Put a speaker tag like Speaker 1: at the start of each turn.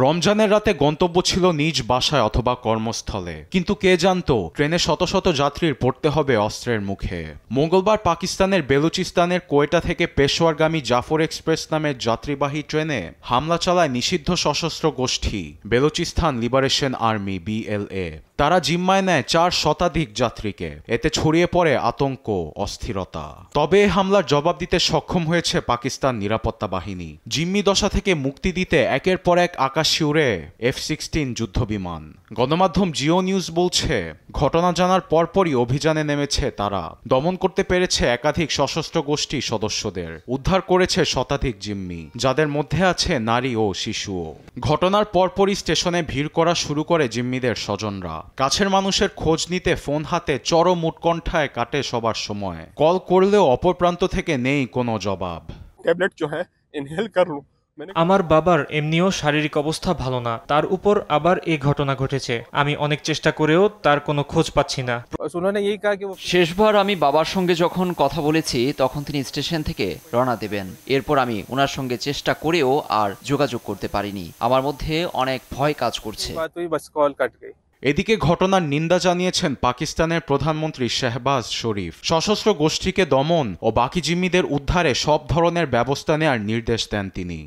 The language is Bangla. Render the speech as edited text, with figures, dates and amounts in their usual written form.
Speaker 1: রমজানের রাতে গন্তব্য ছিল নিজ বাসায় অথবা কর্মস্থলে, কিন্তু কে জানতো ট্রেনে শত শত যাত্রীর পড়তে হবে অস্ত্রের মুখে। মঙ্গলবার পাকিস্তানের বেলুচিস্তানের কোয়েটা থেকে পেশোয়ারগামী জাফর এক্সপ্রেস নামের যাত্রীবাহী ট্রেনে হামলা চালায় নিষিদ্ধ সশস্ত্র গোষ্ঠী বেলুচিস্তান লিবারেশন আর্মি BLA। তারা জিম্মায় নেয় 4 শতাধিক যাত্রীকে। এতে ছড়িয়ে পড়ে আতঙ্ক, অস্থিরতা। তবে এই হামলার জবাব দিতে সক্ষম হয়েছে পাকিস্তান নিরাপত্তা বাহিনী। জিম্মি দশা থেকে মুক্তি দিতে একের পর এক আকাশে উড়ে F-16 যুদ্ধবিমান। গণমাধ্যম জিও নিউজ বলছে, ঘটনা জানার পরপরই অভিযানে নেমেছে তারা। দমন করতে পেরেছে একাধিক সশস্ত্র গোষ্ঠী সদস্যদের। উদ্ধার করেছে শতাধিক জিম্মি, যাদের মধ্যে আছে নারী ও শিশুও। ঘটনার পরপরই স্টেশনে ভিড় করা শুরু করে জিম্মিদের স্বজনরা। কাছের মানুষের খোঁজ নিতে ফোন হাতে চরম উৎকণ্ঠায় কাটে সবার সময়। কল করলেও অপর প্রান্ত থেকে নেই কোনো জবাব।
Speaker 2: ট্যাবলেট जो है इनहेल कर लूं।
Speaker 3: আমার বাবার এমনিও শারীরিক অবস্থা ভালো না, তার উপর আবার এই ঘটনা ঘটেছে। আমি অনেক চেষ্টা করেও তার কোনো খোঁজ পাচ্ছি না।
Speaker 2: उन्होंने यही कहा कि वो
Speaker 4: শেষবার আমি বাবার সঙ্গে যখন কথা বলেছি তখন তিনি স্টেশন থেকে রওনা দেবেন। এরপর আমি ওনার সঙ্গে চেষ্টা করেও আর যোগাযোগ করতে পারিনি। আমার মধ্যে অনেক ভয় কাজ করছে।
Speaker 2: बात हुई बस कॉल कट गई।
Speaker 1: এদিকে ঘটনার নিন্দা জানিয়েছেন পাকিস্তানের প্রধানমন্ত্রী শাহবাজ শরীফ। সশস্ত্র গোষ্ঠীকে দমন ও বাকি জিম্মিদের উদ্ধারে সব ধরনের ব্যবস্থা নেয়ার নির্দেশ দেন তিনি।